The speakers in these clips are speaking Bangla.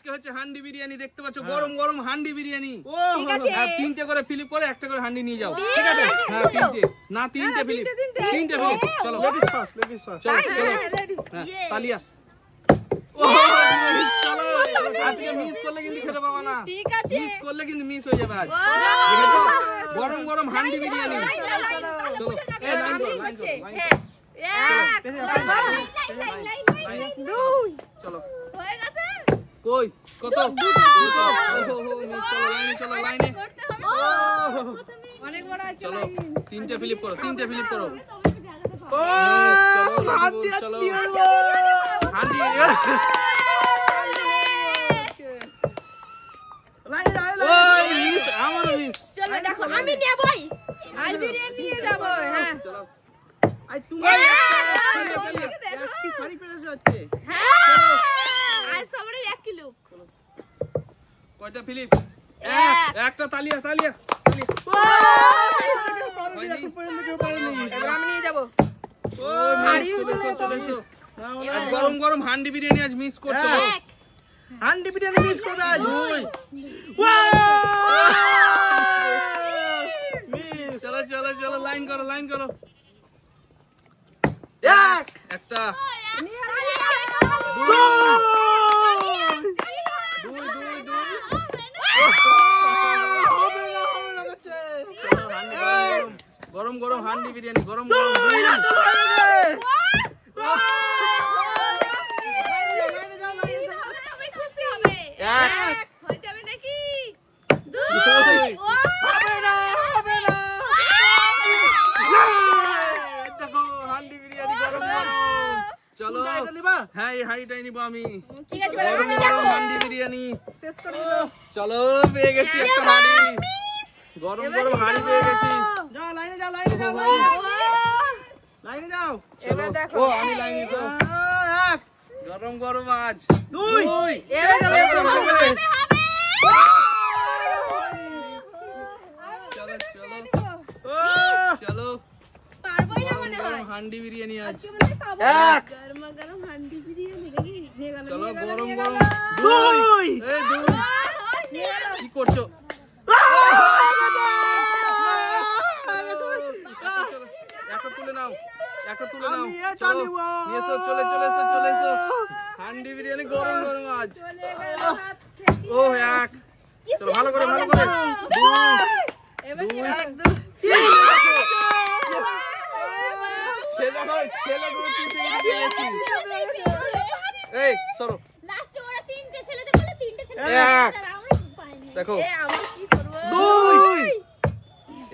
আজকে হচ্ছে হান্ডি বিরিয়ানি দেখতে পাচ্ছ, গরম গরম হান্ডি বিরিয়ানি। ঠিক আছে, তিনটে করে ফিলিপ করে একটা করে হান্ডি নিয়ে যাও। ঠিক আছে, হ্যাঁ তিনটে না তিনটে ফিলিপ, তিনটে ফিলিপ। চলো লেডিস ফার্স্ট, চলো চলো হ্যাঁ তালিয়া। চলো আজকে মিস করলে কিন্তু খেতে পাবা না, ঠিক আছে, মিস করলে কিন্তু মিস হয়ে যাবে আজ। দেখেছো গরম গরম হান্ডি বিরিয়ানি। চলো এই লাইন করো, লাইন করো, লাইন করো। চলো হয়ে গেছে কই কত দুটো। চলো লাইনে অনেক বড় আছে। চলো তিনটে ফিলিপ করো, তিনটে ফিলিপ করো। চলো হান্ডি আমারও মিস। চলো দেখো আমি নেবই, আই বিরিয়ানি নিয়ে যাব। হ্যাঁ চলো আই তুমি কি শাড়ি পরেছো আজকে? হ্যাঁ আজ সবারই 1 কিলো। কয়টা ফিলিপ? একটা তালিয়া তালিয়া। আমি নিয়ে যাব। চলে এসো। আজ গরম গরম হান্ডি বিরিয়ানি আজ মিস করছো। হান্ডি বিরিয়ানি মিস করবে আজ। চলো চলো চলো লাইন করো, লাইন করো। একটা গরম গরম হান্ডি বিরিয়ানি, গরম গরম হান্ডি বিরিয়ানি গরম গরম। চলো হ্যাঁ এই হাঁড়িটাই নিবো আমি। ঠিক আছে গরম গরম হান্ডি বিরিয়ানি শেষ করে দিল। চলো পেয়ে গেছি একটা হাঁড়ি, গরম গরম হাঁড়ি পেয়ে গেছি। যাও লাইনে যাও, লাইনে যাও, লাইনে যাও। এবার দেখো ও আমি লাইনে তো এক গরম গরম আজ দুই এবার চলো চলো চলো পারবোই না মনে হয়। হান্ডি বিরিয়ানি আজ এক গরমা গরম হান্ডি বিরিয়ানি দেখি নিয়ে গেল। চলো গরম গরম দুই এই দুই কি করছো? একটা তুলে নাও, একটা তুলে নাও। চলো এসো, চলে চলে এসো, চলে এসো। হান্ডি বিরিয়ানি গরম গরম আজ। ও এক চলো ভালো করে ভালো করে। এবার কি ছেলে হয় ছেলে গুলো তিনটে গেছি। এই সরো লাস্টে ওরা তিনটে ছেলেদের বলে তিনটে ছেলে এক দেখো আমরা কি করব? দুই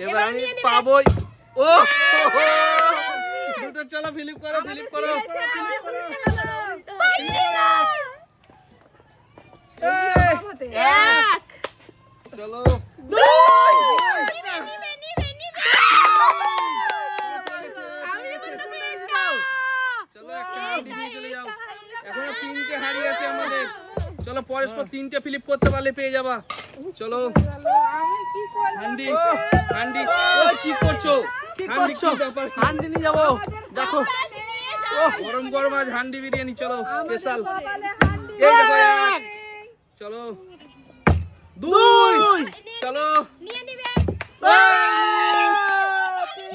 এবার আমি পাবোই। ও দুটো চলো ফিলিপ করো, ফিলিপ করো। এক চলো চলো একটা হাঁড়ি নিয়ে চলে যাও। এখনো তিনটে হাঁড়ি আছে আমাদের। চলো পরস্পর তিনটে ফিলিপ করতে পারলে পেয়ে যাবা। চলো হান্ডি হান্ডি কি করছো? হান্ডি কি ব্যাপার? হান্ডি নিয়ে যাবো দেখো। গরম গরম আজ হান্ডি বিরিয়ানি। চলো স্পেশাল। এই দেখো এক চলো দুই চলো নিয়ে নিবে।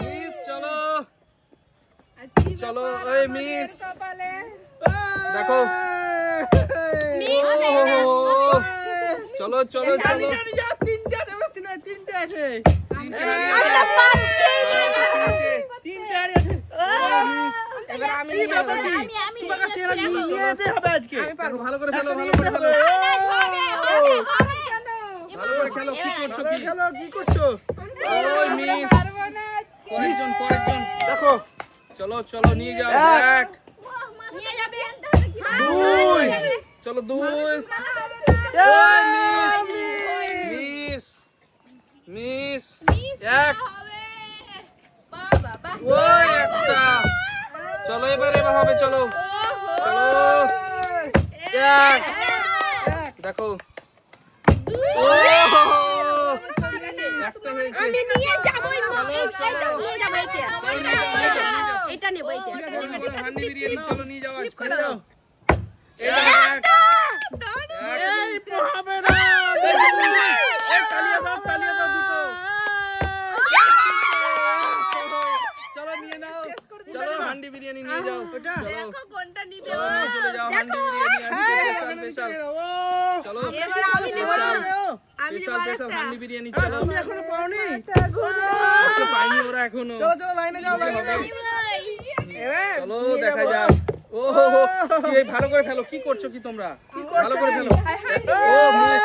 মিস চলো চলো এই মিস দেখো চলো চলো চলো তিনটে দেবে না, তিনটে আছে, তিনটে তিনটে হাঁড়ি আছে। এবার আমি কি ব্যাপার কি? আমি তোমাকে সেরা নিয়ে যেতে হবে আজকে। দেখো ভালো করে খেলো, ভালো করে খেলো, ভালো করে খেলো। কি করছো কি? খেলো, কি করছো? ওই মিস পরেরজন পরেরজন দেখো চলো চলো নিয়ে যাও। এক নিয়ে যাবে। দুই চলো দুই মিস মিস এক বাবা ওই একটা চলো এবার এবার হবে। চলো চলো এক দেখো ও একটা হয়েছে। আমি নিয়ে যাবো। এটা নেব এটা। হান্ডি বিরিয়ানি চলো নিয়ে যাও আজ। এই এক হবে না এই তালিয়া দাও দুটো চলো নিয়ে নাও চলো হান্ডি বিরিয়ানি নিয়ে যাও চলো দেখো কোনটা নিতে চলো নিয়ে চলে যাও হান্ডি বিরিয়ানি আজকে স্পেশাল চলো স্পেশাল হান্ডি বিরিয়ানি চলো তুমি এখনো পাওনি ওকে পাইনি ওরা এখনো চলো লাইনে যাও চলো দেখা যাক ও কি এই ভালো করে ফেলো কি করছো কি তোমরা ভালো করে ফেলো ও মিস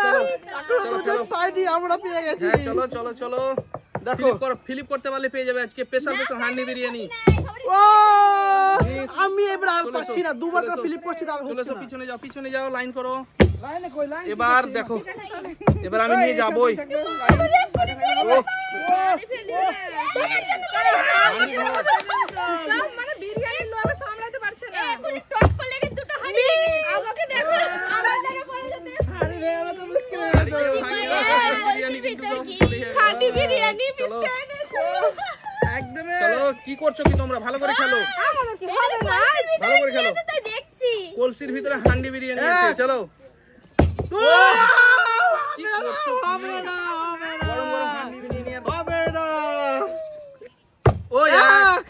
চলো চলো দুজন পাইনি আমরা পেয়ে গেছি হ্যাঁ চলো চলো চলো দেখো ফিলিপ করতে পারলে পেয়ে যাবে আজকে স্পেশাল হান্ডি বিরিয়ানি ও আমি এবার আর পাচ্ছি না দুবার করে ফিলিপ করছি তার চলে এসো পিছনে যাও লাইন করো লাইনে কই লাইন এবার দেখো এবার আমি নিয়ে যাবই ও মানে বিরিয়ানির লোভে সামলাতে পারছে না এখন টপ করলে কি দুটো হাঁড়ি আমাকে দেখো আমার দ্বারা পড়ে যেতে আরে রে এটা তো মুশকিল বিরিয়ানি কিন্তু সব চলে যায় খাঁটি বিরিয়ানি বিস্কুট এনেছে একদম চলো কি করছো কি তোমরা ভালো করে খেলো আমাকে কি হবে না ভালো করে খেলো তাই দেখছি কলসির ভিতরে হান্ডি বিরিয়ানি আছে চলো কি করছো হবে না গরম গরম হান্ডি বিরিয়ানি আর হবে না ও এক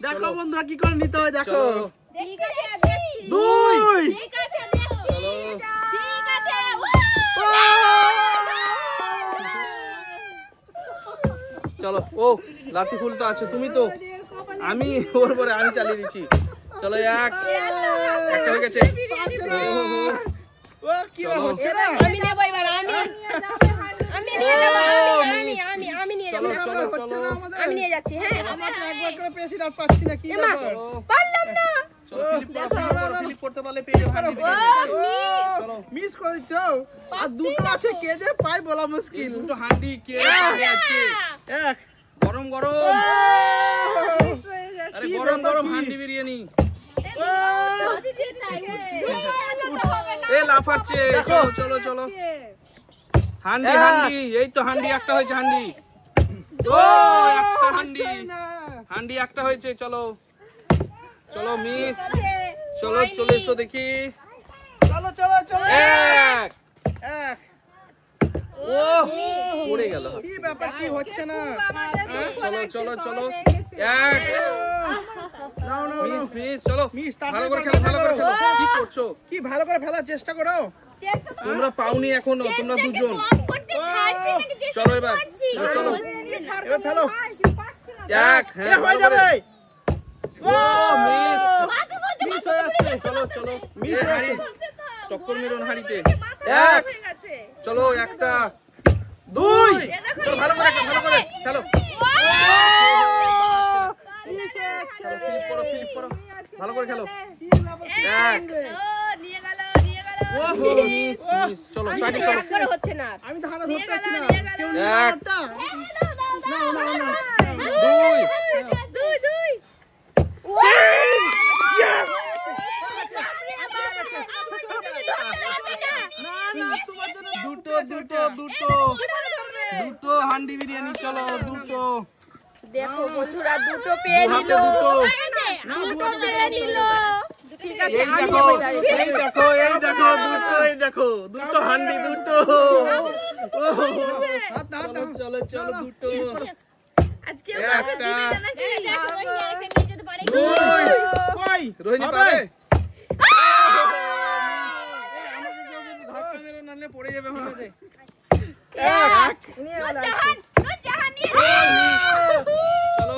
দেখো বন্ধুরা কি করে নিতে হয় দেখো চলো ঠিক আছে দেখছি দুই ঠিক আছে দেখছি চলো ঠিক আছে চলো ও লাঠি ফুল তো আছে তুমি তো আমি ওর পরে আমি চালিয়ে দিচ্ছি চলো একটা হয়ে গেছে ও কি চলো। হচ্ছে না আমি নেব এবার আমি নিয়ে যাব আমি নিয়ে যাব চলো চলো চলো আমি নিয়ে যাচ্ছি হ্যাঁ আমরা তো একবার করে পেয়েছি আর পাচ্ছি না কি ব্যাপার চলো পারলাম না চলো ফিলিপ করতে পারলে পেয়ে যাবে হান্ডি বিরিয়ানি চলো মিস করে দিচ্ছ আর দুটো আছে কে যে পাই বলা এই মুশকিল দুটো হান্ডি কে খাবে আজকে এক গরম গরম আরে কি গরম ব্যাপার গরম কি? হান্ডি বিরিয়ানি ও এ লাফাচ্ছে চলো চলো চলো হান্ডি হান্ডি এই তো হান্ডি একটা হয়েছে হান্ডি ও একটা হান্ডি হান্ডি একটা হয়েছে চলো চলো মিস চলো চলে এসো দেখি চলো চলো চলো এক এক ও পড়ে গেল কি ব্যাপার কি হচ্ছে না চলো চলো চলো এক নাও নাও মিস মিস চলো মিস ভালো করে তাড়াতাড়ি খেলো ভালো করে করো। খেলো কি করছো কি ভালো করে ফেলার চেষ্টা করো তোমরা পাওনি এখনো তোমরা দুজন করতে ছাড়ছি নাকি যে চলো এবার হ্যাঁ, চলো এবার ফেলো এক এ হ্যাঁ হয়ে ভালো করে। যাবে ও মিস মিস হয়ে যাচ্ছে চলো চলো মিস এ, হাঁড়ি হচ্ছে টক্কর মেরুন হাঁড়িতে এক এক চলো একটা দুই চলো ভালো করে খেলো চলো ফিলিপ করো ভালো করে খেলো এক নিয়ে গেল ও মিস মিস চলো সাইডে চলো হচ্ছে না আমি তো হাতে ধরতে পারছি না কেউ এক নাও নাও নাও দুই দুই দুটো হান্ডি বিরিয়ানি চলো দুটো দেখো বন্ধুরা দুটো পেয়ে নিল হাতে দুটো দুটো পেয়ে নিল ঠিক আছে এই আমি দেখো নেবো এই দেখো দুটো হান্ডি দুটো হাত হাত চলো চলো চলো দুটো আজকে একটা দুই কই রোহিণী হবে? পাবে আমাকে কেউ যদি ধাক্কা মেরে নালে পড়ে যাবে আমাদের এক নুরজাহান নিয়ে চলো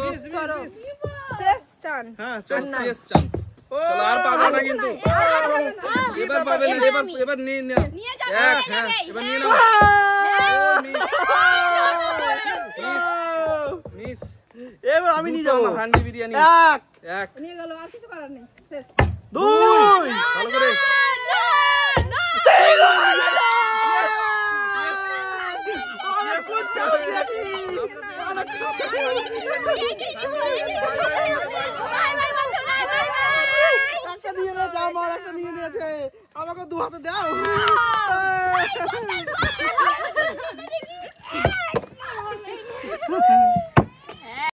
শেষ চান হ্যাঁ শেষ চান্স চলো আর পাবে না কিন্তু এবার পাবে না এবার নিয়ে নাও নিয়ে যাও এক হ্যাঁ এবার নিয়ে নাও মিস এবার আমি নিয়ে যাবো হান্ডি বিরিয়ানি এক এক নিয়ে গেল আর কিছু করার নেই শেষ দুই ভালো করে একটা নিয়ে নিয়েছে আমার একটা নিয়ে নিয়েছে আমাকে দু হাতে দাও